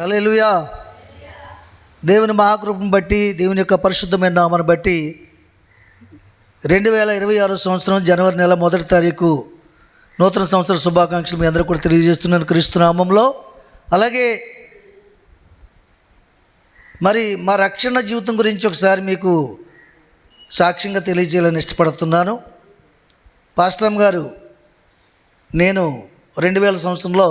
హల్లెలూయా. దేవుని మహాకృపను బట్టి, దేవుని యొక్క పరిశుద్ధమైన నామాన్ని బట్టి 2026 సంవత్సరం జనవరి నెల 1వ తారీఖు నూతన సంవత్సర శుభాకాంక్షలు మీ అందరూ కూడా తెలియజేస్తున్నాను క్రీస్తు నామంలో. అలాగే మరి మా రక్షణ జీవితం గురించి ఒకసారి మీకు సాక్ష్యంగా తెలియజేయాలని ఇష్టపడుతున్నాను. పాస్టర్ గారు, నేను 2000 సంవత్సరంలో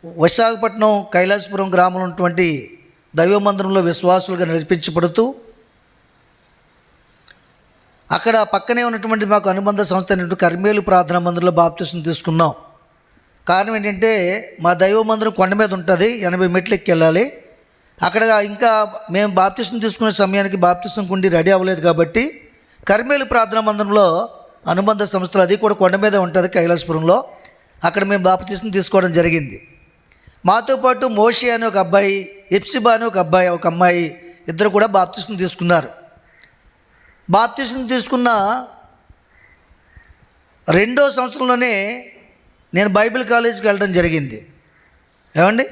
విశాఖపట్నం కైలాసపురం గ్రామంలో ఉన్నటువంటి దైవ మందిరంలో విశ్వాసులుగా నడిపించబడుతూ అక్కడ పక్కనే ఉన్నటువంటి మాకు అనుబంధ సంస్థ అయినటువంటి కర్మేలు ప్రార్థనా మందిరంలో బాప్తిసం తీసుకున్నాం. కారణం ఏంటంటే మా దైవ మందిరం కొండ మీద ఉంటుంది, 80 మెట్లు ఎక్కి వెళ్ళాలి. అక్కడ ఇంకా మేము బాప్తిసం తీసుకునే సమయానికి బాప్తిసం కుండి రెడీ అవ్వలేదు కాబట్టి కర్మేలు ప్రార్థనా మందిరంలో అనుబంధ సంస్థలు, అది కూడా కొండ మీద ఉంటుంది కైలాసపురంలో, అక్కడ మేము బాప్తిసం తీసుకోవడం జరిగింది. మాతో పాటు మోషే అనే ఒక అబ్బాయి, ఎప్సిబా అనే ఒక అమ్మాయి ఇద్దరు కూడా బాప్తిసం తీసుకున్నారు. బాప్తిసం తీసుకున్న 2వ సంవత్సరంలోనే నేను బైబిల్ కాలేజీకి వెళ్ళడం జరిగింది. ఏమండి,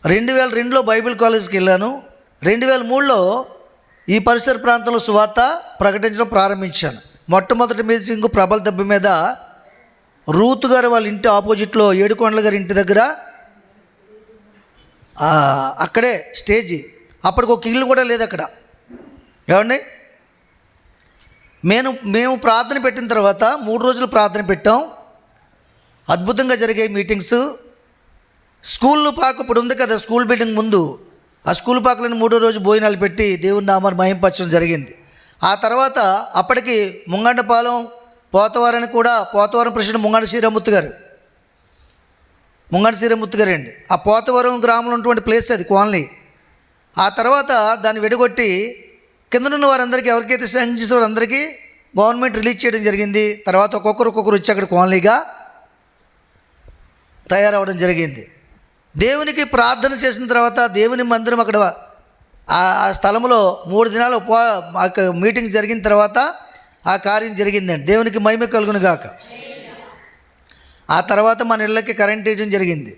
2002లో బైబిల్ కాలేజీకి వెళ్ళాను. 2003లో ఈ పరిసర ప్రాంతంలో సువార్త ప్రకటించడం ప్రారంభించాను. మొట్టమొదటి మీటింగ్ ప్రబల దెబ్బ మీద రూత్ గారు వాళ్ళ ఇంటి ఆపోజిట్లో ఏడుకొండల గారి ఇంటి దగ్గర, అక్కడే స్టేజీ. అప్పటికి ఒక ఇల్లు కూడా లేదు అక్కడ. ఏమండి, మేము ప్రార్థన పెట్టిన తర్వాత 3 రోజులు ప్రార్థన పెట్టాం. అద్భుతంగా జరిగాయి మీటింగ్స్. స్కూల్ పాక ఇప్పుడు ఉంది కదా, స్కూల్ బిల్డింగ్ ముందు ఆ స్కూల్ పాకలను 3వ రోజు భోజనాలు పెట్టి దేవుని నామాన్ని మహింపరచడం జరిగింది. ఆ తర్వాత అప్పటికి ముంగండపాలెం పోతవారని కూడా, పోతవరం ప్రెసిడెంట్ ముంగండ శ్రీరామూర్తి గారు అండి. ఆ పోతవరం గ్రామంలో ఉన్నటువంటి ప్లేస్ అది, కాలనీ. ఆ తర్వాత దాన్ని విడగొట్టి కిందనున్న వారందరికీ, ఎవరికైతే సహాయం చేసే వారందరికీ గవర్నమెంట్ రిలీజ్ చేయడం జరిగింది. తర్వాత ఒక్కొక్కరు వచ్చి అక్కడ కాలనీగా తయారవడం జరిగింది. దేవునికి ప్రార్థన చేసిన తర్వాత దేవుని మందిరం అక్కడ ఆ స్థలంలో 3 దినాలు మీటింగ్ జరిగిన తర్వాత ఆ కార్యం జరిగిందండి. దేవునికి మహిమ కలుగును గాక. ఆ తర్వాత మన ఇళ్ళకి కరెంట్ వేయడం జరిగింది.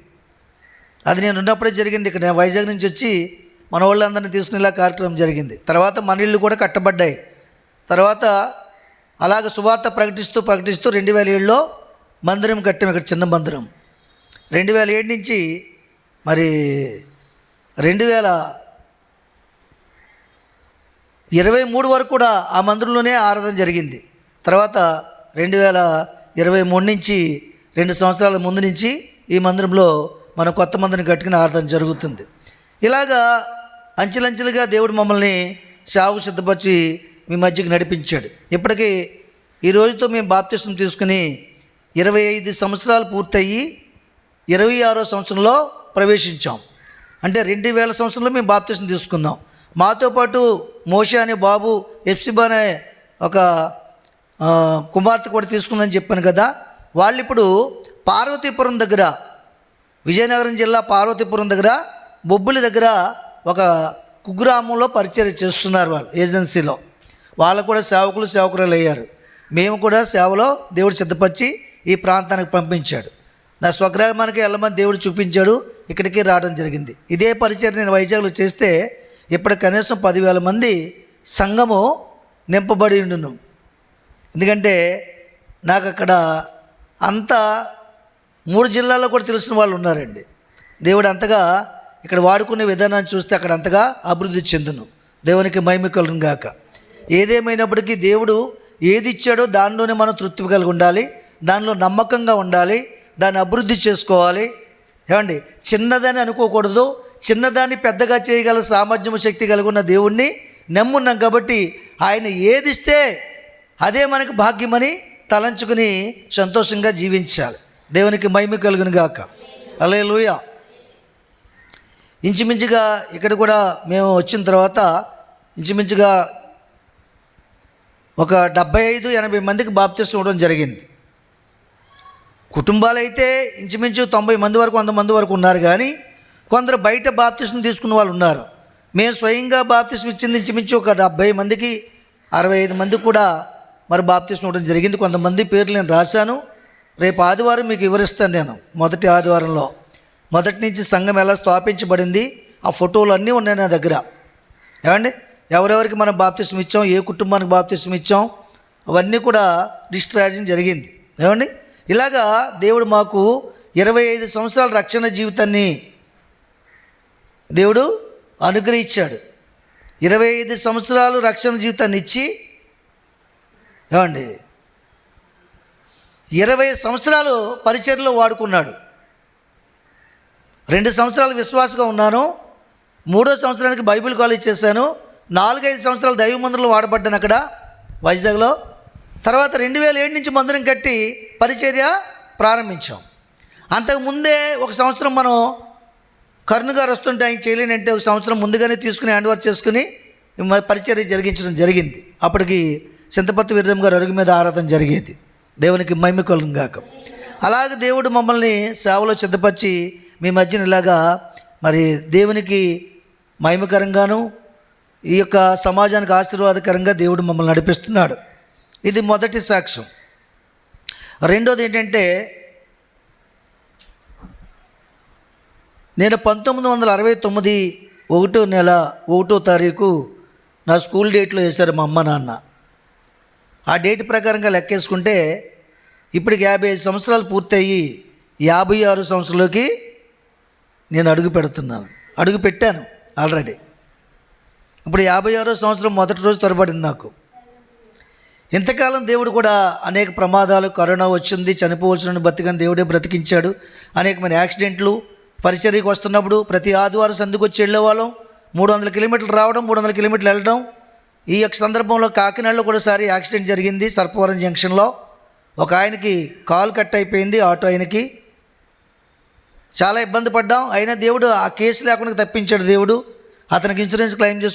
అది నేను ఉన్నప్పుడే జరిగింది. ఇక్కడ నేను వైజాగ్ నుంచి వచ్చి మన వాళ్ళందరినీ తీసుకుని ఇలా కార్యక్రమం జరిగింది. తర్వాత మన ఇళ్ళు కూడా కట్టబడ్డాయి. తర్వాత అలాగ సువార్త ప్రకటిస్తూ 2007లో మందిరం కట్టాం, ఇక్కడ చిన్న మందిరం. 2007 నుంచి మరి 2023 వరకు కూడా ఆ మందిరంలోనే ఆరాధన జరిగింది. తర్వాత 2023 నుంచి 2 సంవత్సరాల ముందు నుంచి ఈ మందిరంలో మనం కొత్త మందిరం కట్టుకుని ఆరాధన జరుగుతుంది. ఇలాగా అంచెలంచెలుగా దేవుడు మమ్మల్ని సేవకు సిద్ధపరిచి మీ మధ్యకి నడిపించాడు. ఇప్పటికీ ఈ రోజుతో మేము బాప్తిసం తీసుకుని 25 సంవత్సరాలు పూర్తయ్యి 26వ సంవత్సరంలో ప్రవేశించాం. అంటే 2000 సంవత్సరంలో మేము బాప్తిసం తీసుకున్నాం. మాతో పాటు మోషే అనే బాబు, ఎప్సిబా అనే ఒక కుమార్తె కూడా తీసుకుందని చెప్పాను కదా. వాళ్ళు ఇప్పుడు పార్వతీపురం దగ్గర, విజయనగరం జిల్లా పార్వతీపురం దగ్గర బొబ్బులి దగ్గర ఒక కుగ్రామంలో పరిచయం చేస్తున్నారు. వాళ్ళు ఏజెన్సీలో వాళ్ళు కూడా సేవకురాలు అయ్యారు. మేము కూడా సేవలో దేవుడు సిద్ధపరిచి ఈ ప్రాంతానికి పంపించాడు. నా స్వగ్రామానికి వెళ్ళమని దేవుడు చూపించాడు, ఇక్కడికి రావడం జరిగింది. ఇదే పరిచయం నేను వైజాగ్లో చేస్తే ఇప్పుడు కనీసం 10,000 మంది సంఘము నింపబడి ఉండును. ఎందుకంటే నాకు అక్కడ అంతా 3 జిల్లాల్లో కూడా తెలిసిన వాళ్ళు ఉన్నారండి. దేవుడు అంతగా ఇక్కడ వాడుకునే విధానాన్ని చూస్తే అక్కడ అంతగా అభివృద్ధి చెందును. దేవునికి మహిమ కలుగును గాక. ఏదేమైనప్పటికీ దేవుడు ఏది ఇచ్చాడో దానిలోనే మనం తృప్తి కలిగి ఉండాలి, దానిలో నమ్మకంగా ఉండాలి, దాన్ని అభివృద్ధి చేసుకోవాలి. ఏమండి, చిన్నదని అనుకోకూడదు. చిన్నదాన్ని పెద్దగా చేయగల సామర్థ్యము, శక్తి కలిగి ఉన్న దేవుణ్ణి నమ్మున్నాం కాబట్టి ఆయన ఏదిస్తే అదే మనకు భాగ్యమని తలంచుకుని సంతోషంగా జీవించాలి. దేవునికి మహిమ కలుగును గాక. హల్లెలూయా. ఇంచుమించుగా ఇక్కడ కూడా మేము వచ్చిన తర్వాత ఇంచుమించుగా ఒక 75-80 మందికి బాప్తిసం ఇవ్వడం జరిగింది. కుటుంబాలు అయితే ఇంచుమించు 90 మంది వరకు 100 మంది వరకు ఉన్నారు. కానీ కొందరు బయట బాప్తిసం తీసుకున్న వాళ్ళు ఉన్నారు. మేము స్వయంగా బాప్తిసం ఇచ్చింది ఇంచుమించు ఒక 70 మందికి, 65 మందికి కూడా మరి బాప్తిసం ఇవ్వడం జరిగింది. కొంతమంది పేర్లు నేను రాశాను. రేపు ఆదివారం మీకు వివరిస్తాను. నేను మొదటి ఆదివారంలో మొదటి నుంచి సంఘం ఎలా స్థాపించబడింది, ఆ ఫోటోలు అన్నీ ఉన్నాయి నా దగ్గర. ఏమండి, ఎవరెవరికి మనం బాప్తిస్మం ఇచ్చాం, ఏ కుటుంబానికి బాప్తిస్మం ఇచ్చాం, అవన్నీ కూడా లిస్ట్ రాయడం జరిగింది. ఏమండి, ఇలాగా దేవుడు మాకు 25 సంవత్సరాల రక్షణ జీవితాన్ని దేవుడు అనుగ్రహించాడు. 25 సంవత్సరాలు రక్షణ జీవితాన్ని ఇచ్చి, ఏమండి 20 సంవత్సరాలు పరిచర్యలో వాడుకున్నాడు. 2 సంవత్సరాలు విశ్వాసంగా ఉన్నాను, 3వ సంవత్సరానికి బైబిల్ కాలేజ్ చేశాను, 4-5 సంవత్సరాలు దైవ మందిరంలో వాడబడ్డాను అక్కడ వైజాగ్లో. తర్వాత 2007 నుంచి మందిరం కట్టి పరిచర్య ప్రారంభించాం. అంతకుముందే 1 సంవత్సరం మనం కరుణ్ గారు వస్తుంటే ఆయన చేయలేనంటే 1 సంవత్సరం ముందుగానే తీసుకుని హ్యాండ్ ఓవర్ చేసుకుని పరిచర్య జరిగించడం జరిగింది. అప్పటికి చింతపత్తి వీర్యం గారు అరుగు మీద ఆరాధన జరిగేది. దేవునికి మహిమ కలుగును గాక. అలాగే దేవుడు మమ్మల్ని సేవలో సిద్ధపరిచి మీ మధ్యన ఇలాగా మరి దేవునికి మహిమకరంగాను ఈ యొక్క సమాజానికి ఆశీర్వాదకరంగా దేవుడు మమ్మల్ని నడిపిస్తున్నాడు. ఇది మొదటి సాక్ష్యం. రెండోది ఏంటంటే, నేను 1969 1వ నెల 1వ తారీఖు నా స్కూల్ డేట్లో వేశారు మా అమ్మ నాన్న. ఆ డేట్ ప్రకారంగా లెక్కేసుకుంటే ఇప్పటికి 55 సంవత్సరాలు పూర్తయ్యి 56 సంవత్సరంలోకి నేను అడుగు పెట్టాను ఆల్రెడీ. ఇప్పుడు 56వ సంవత్సరం మొదటి రోజు త్వరపడింది నాకు. ఇంతకాలం దేవుడు కూడా అనేక ప్రమాదాలు, కరోనా వచ్చింది, చనిపోవలసిన బతికని దేవుడే బ్రతికించాడు. అనేకమైన యాక్సిడెంట్లు, పరిచర్యకు వస్తున్నప్పుడు ప్రతి ఆదివారం సందుకు వచ్చి వెళ్ళేవాళ్ళం. 300 కిలోమీటర్లు రావడం, 300 కిలోమీటర్లు వెళ్ళడం. ఈ యొక్క సందర్భంలో కాకినాడలో కూడా ఒకసారి యాక్సిడెంట్ జరిగింది. సర్పవరం జంక్షన్లో ఒక ఆయనకి కాలు కట్ అయిపోయింది, ఆటో ఆయనకి. చాలా ఇబ్బంది పడ్డాం. అయినా దేవుడు ఆ కేసు లేకుండా తప్పించాడు దేవుడు. అతనికి ఇన్సూరెన్స్ క్లెయిమ్ చేసుకుని